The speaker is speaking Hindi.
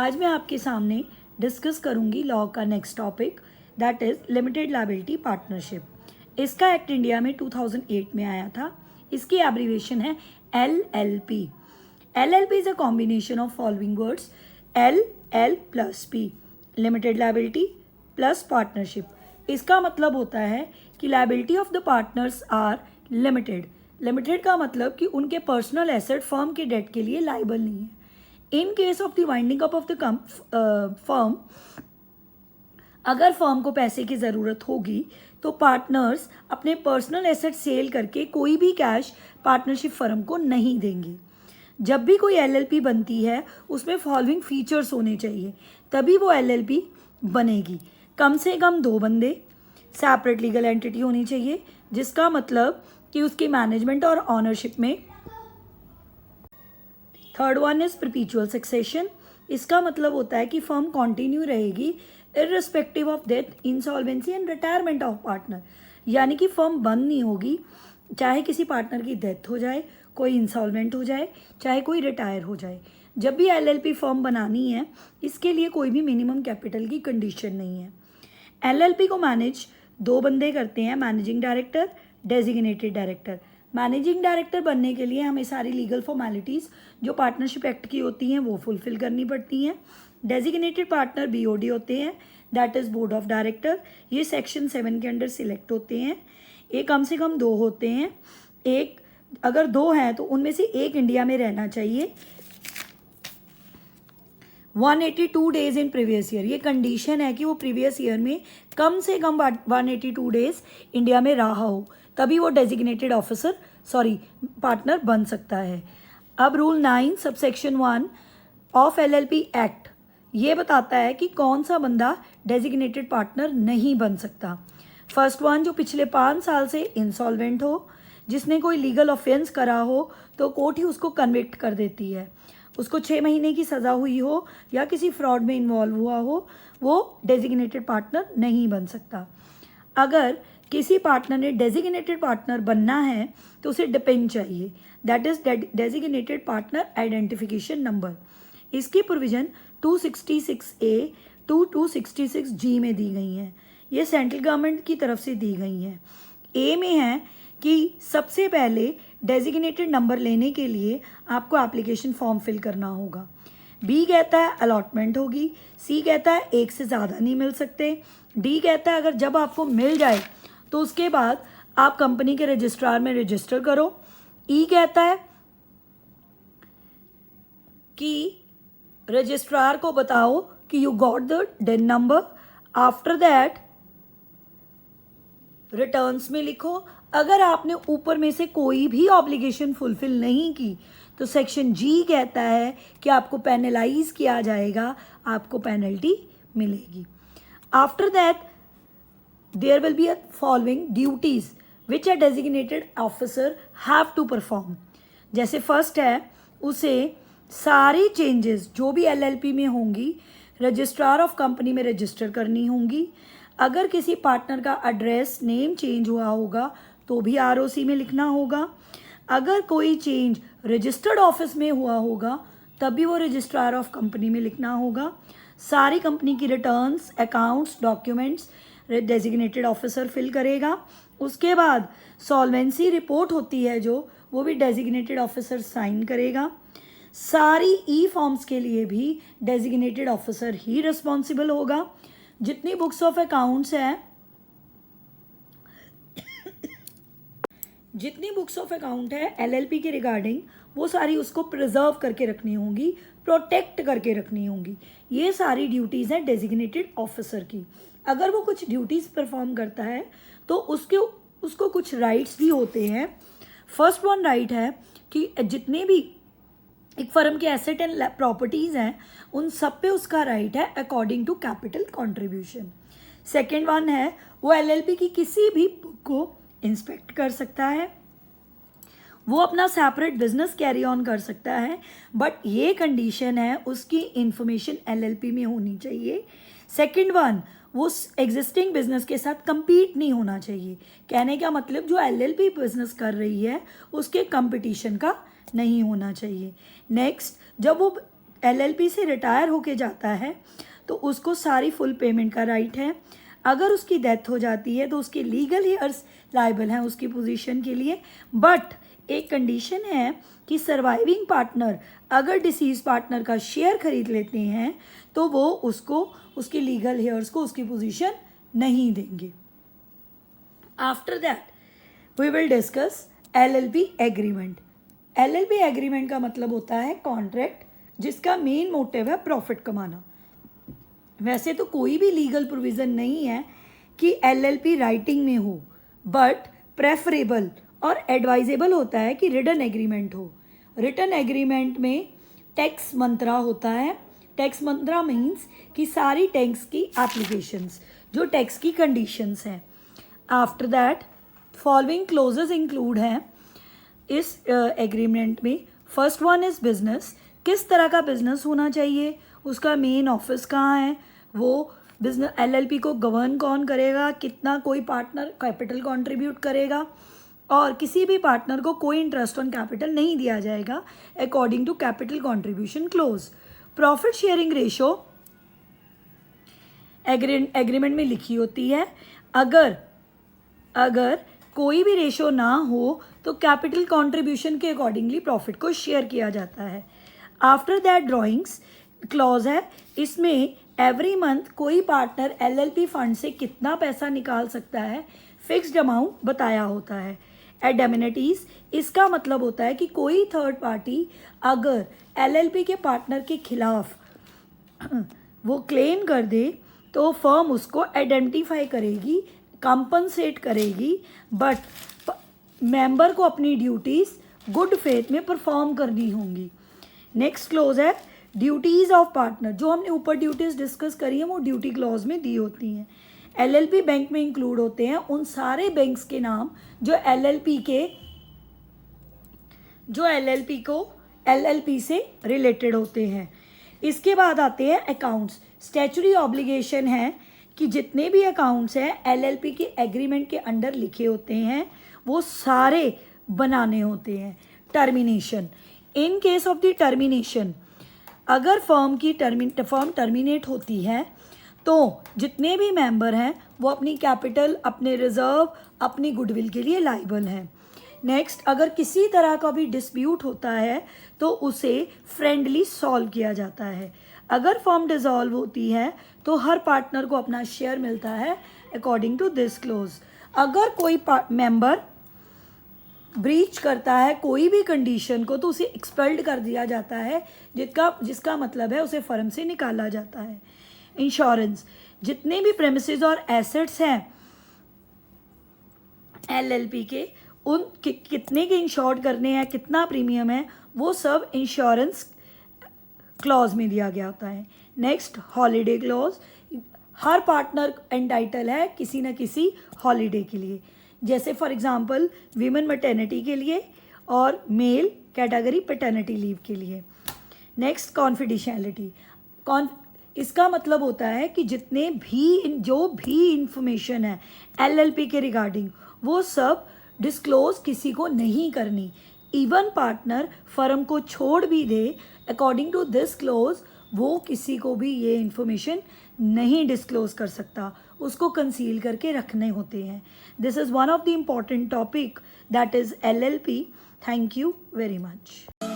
आज मैं आपके सामने डिस्कस करूंगी लॉ का next topic, that is limited liability partnership. इसका एक्ट इंडिया में 2008 में आया था। इसकी एब्रीविएशन है LLP। LLP is a combination of following words LL plus P, limited liability plus partnership. इसका मतलब होता है कि liability of the partners are limited. Limited का मतलब कि उनके पर्सनल एसेट फर्म के डेट के लिए लाइबल नहीं है। In case of the winding up of the firm, अगर फर्म को पैसे की ज़रूरत होगी तो पार्टनर्स अपने पर्सनल एसेट सेल करके कोई भी कैश पार्टनरशिप फर्म को नहीं देंगे। जब भी कोई LLP बनती है उसमें फॉलोइंग फीचर्स होने चाहिए, तभी वो LLP बनेगी। कम से कम 2 बंदे, सेपरेट लीगल एंटिटी होनी चाहिए, जिसका मतलब कि उसकी मैनेजमेंट और ऑनरशिप में। Third one is परपीचुअल succession. इसका मतलब होता है कि फर्म कंटिन्यू रहेगी irrespective of death, insolvency and retirement of partner. यानी कि फर्म बंद नहीं होगी, चाहे किसी पार्टनर की डेथ हो जाए, कोई इंसॉल्वेंट हो जाए, चाहे कोई रिटायर हो जाए। जब भी LLP फर्म बनानी है, इसके लिए कोई भी मिनिमम कैपिटल की कंडीशन नहीं है। LLP को मैनेज 2 बंदे करते हैं, managing director, designated director. Managing director बनने के लिए हमें सारी लीगल फॉर्मेलिटीज़ जो पार्टनरशिप एक्ट की होती हैं वो फुलफिल करनी पड़ती हैं। डेजिग्नेटेड पार्टनर BOD होते हैं, that is board of director. ये सेक्शन 7 के अंडर सिलेक्ट होते हैं। ये कम से कम 2 होते हैं। एक अगर 2 हैं तो उनमें से एक इंडिया में रहना चाहिए। 182 डेज इन प्रीवियस ईयर, ये कंडीशन है कि वो प्रीवियस ईयर में कम से कम 182 डेज इंडिया में रहा हो, तभी वो डेजिग्नेटेड पार्टनर बन सकता है। अब rule 9 subsection 1 of LLP act ये बताता है कि कौन सा बंदा डेजिग्नेटेड पार्टनर नहीं बन सकता। फर्स्ट वन, जो पिछले 5 साल से इंसॉल्वेंट हो, जिसने कोई लीगल ऑफेंस करा हो तो कोर्ट ही उसको कन्विक्ट कर देती है, उसको 6 महीने की सज़ा हुई हो या किसी फ्रॉड में इन्वॉल्व हुआ हो, वो डेजिग्नेटेड पार्टनर नहीं बन सकता। अगर किसी पार्टनर ने डेजिग्नेटेड पार्टनर बनना है तो उसे डिपेंड चाहिए, that is designated partner identification number. इसकी प्रोविज़न 266A टू 266G में दी गई हैं। ये सेंट्रल गवर्नमेंट की तरफ से दी गई हैं। ए में है कि सबसे पहले डेजिग्नेटेड नंबर लेने के लिए आपको एप्लीकेशन फॉर्म फिल करना होगा। B कहता है अलॉटमेंट होगी। C कहता है एक से ज़्यादा नहीं मिल सकते। D कहता है अगर जब आपको मिल जाए तो उसके बाद आप कंपनी के रजिस्ट्रार में रजिस्टर करो। E कहता है कि रजिस्ट्रार को बताओ कि you got the DIN number. After that returns में लिखो। अगर आपने ऊपर में से कोई भी ऑब्लिगेशन फुलफिल नहीं की तो सेक्शन G कहता है कि आपको पेनलाइज किया जाएगा, आपको पेनल्टी मिलेगी। After that there will be a following duties which a designated officer have to perform. जैसे फर्स्ट है, उसे सारी चेंजेस जो भी LLP में होंगी रजिस्ट्रार ऑफ कंपनी में रजिस्टर करनी होंगी। अगर किसी पार्टनर का एड्रेस नेम चेंज हुआ होगा तो भी ROC में लिखना होगा। अगर कोई चेंज रजिस्टर्ड ऑफिस में हुआ होगा तभी वो रजिस्ट्रार ऑफ कंपनी में लिखना होगा। सारी कंपनी की returns, accounts, documents designated officer fill करेगा। उसके बाद सॉल्वेंसी रिपोर्ट होती है जो, वो भी डेजिग्नेटेड ऑफिसर साइन करेगा। सारी E-फॉर्म्स के लिए भी डेजिग्नेटेड ऑफिसर ही रिस्पॉन्सिबल होगा। जितनी बुक्स ऑफ अकाउंट्स हैं, जितनी बुक्स ऑफ अकाउंट है LLP के रिगार्डिंग, वो सारी उसको प्रिजर्व करके रखनी होंगी, प्रोटेक्ट करके रखनी होंगी। ये सारी ड्यूटीज़ हैं डेजिग्नेटेड ऑफिसर की। अगर वो कुछ ड्यूटीज़ परफॉर्म करता है तो उसको कुछ राइट्स भी होते हैं। फर्स्ट वन राइट है कि जितने भी एक फर्म के एसेट एंड प्रॉपर्टीज़ हैं उन सब पे उसका राइट है according to capital contribution. Second one है, वो LLP की किसी भी बुक को इंस्पेक्ट कर सकता है, वो अपना सेपरेट बिजनेस कैरी ऑन कर सकता है, बट ये कंडीशन है उसकी इंफॉर्मेशन LLP में होनी चाहिए। सेकेंड वन, वो एग्जिस्टिंग बिजनेस के साथ compete नहीं होना चाहिए। कहने का मतलब जो LLP बिजनेस कर रही है उसके कंपटीशन का नहीं होना चाहिए। नेक्स्ट, जब वो LLP से रिटायर होके जाता है तो उसको सारी फुल पेमेंट का राइट है। अगर उसकी डेथ हो जाती है तो उसके लीगल हेयर्स लाइबल हैं उसकी पोजीशन के लिए, बट एक कंडीशन है कि सर्वाइविंग पार्टनर अगर डिसीज पार्टनर का शेयर खरीद लेते हैं तो वो उसको उसके लीगल हेयर्स को उसकी पोजीशन नहीं देंगे। After that we will discuss LLP agreement. LLP agreement का मतलब होता है कॉन्ट्रैक्ट जिसका मेन मोटिव है प्रॉफिट कमाना। वैसे तो कोई भी लीगल प्रोविज़न नहीं है कि LLP राइटिंग में हो, बट प्रेफरेबल और एडवाइजेबल होता है कि रिटन एग्रीमेंट हो। रिटन एग्रीमेंट में टैक्स मंत्रा होता है। टैक्स मंत्रा मीन्स कि सारी टैक्स की एप्लीकेशंस, जो टैक्स की कंडीशंस हैं। After that following clauses include हैं इस एग्रीमेंट में। फर्स्ट वन इज़ बिजनेस, किस तरह का बिजनेस होना चाहिए, उसका मेन ऑफिस कहाँ है, वो बिजनेस LLP को गवर्न कौन करेगा, कितना कोई पार्टनर कैपिटल कंट्रीब्यूट करेगा, और किसी भी पार्टनर को कोई इंटरेस्ट ऑन कैपिटल नहीं दिया जाएगा according to capital contribution clause. Profit sharing ratio agreement में लिखी होती है। अगर कोई भी रेशो ना हो तो कैपिटल कंट्रीब्यूशन के अकॉर्डिंगली प्रॉफिट को शेयर किया जाता है। आफ्टर दैट ड्राइंग्स क्लॉज है, इसमें एवरी मंथ कोई पार्टनर LLP फंड से कितना पैसा निकाल सकता है फिक्स्ड अमाउंट बताया होता है। एडमिनिटीज, इसका मतलब होता है कि कोई थर्ड पार्टी अगर LLP के पार्टनर के खिलाफ वो क्लेम कर दे तो फर्म उसको आइडेंटिफाई करेगी, कंपनसेट करेगी, बट मेंबर को अपनी ड्यूटीज़ गुड फेथ में परफॉर्म करनी होंगी। नेक्स्ट क्लोज है ड्यूटीज़ ऑफ पार्टनर। जो हमने ऊपर ड्यूटीज़ डिस्कस करी हैं वो ड्यूटी क्लॉज में दी होती हैं। LLP बैंक में इंक्लूड होते हैं उन सारे बैंक्स के नाम जो LLP से रिलेटेड होते हैं। इसके बाद आते हैं अकाउंट्स। स्टैच्यूटरी ऑब्लिगेशन है कि जितने भी अकाउंट्स हैं LLP के एग्रीमेंट के अंडर लिखे होते हैं वो सारे बनाने होते हैं। Termination, in case of the termination, अगर फर्म टर्मिनेट होती है तो जितने भी मेंबर हैं वो अपनी कैपिटल, अपने रिजर्व, अपनी गुडविल के लिए लाइबल हैं। नेक्स्ट, अगर किसी तरह का भी डिस्प्यूट होता है तो उसे फ्रेंडली सॉल्व किया जाता है। अगर फर्म डिसॉल्व होती है तो हर पार्टनर को अपना शेयर मिलता है अकॉर्डिंग टू दिस क्लोज। अगर कोई मेंबर ब्रीच करता है कोई भी कंडीशन को तो उसे एक्सपेल्ड कर दिया जाता है, जिसका मतलब है उसे फर्म से निकाला जाता है। इंश्योरेंस, जितने भी प्रेमिसेस और एसेट्स हैं LLP के, उन कितने के इंश्योर्ड करने हैं, कितना प्रीमियम है, वो सब इंश्योरेंस क्लॉज में दिया गया होता है। नेक्स्ट, हॉलीडे क्लॉज, हर पार्टनर एंटाइटल है किसी न किसी हॉलीडे के लिए, जैसे फॉर एग्जांपल वीमेन मैटरनिटी के लिए और मेल कैटेगरी पैटर्निटी लीव के लिए। Next, confidentiality. इसका मतलब होता है कि जो भी इंफॉर्मेशन है LLP के रिगार्डिंग वो सब डिस्क्लोज किसी को नहीं करनी। इवन पार्टनर फर्म को छोड़ भी दे, अकॉर्डिंग टू दिस क्लोज वो किसी को भी ये इंफॉर्मेशन नहीं डिस्क्लोज कर सकता, उसको कंसील करके रखने होते हैं। This is one of the important topic that is LLP। Thank you very much.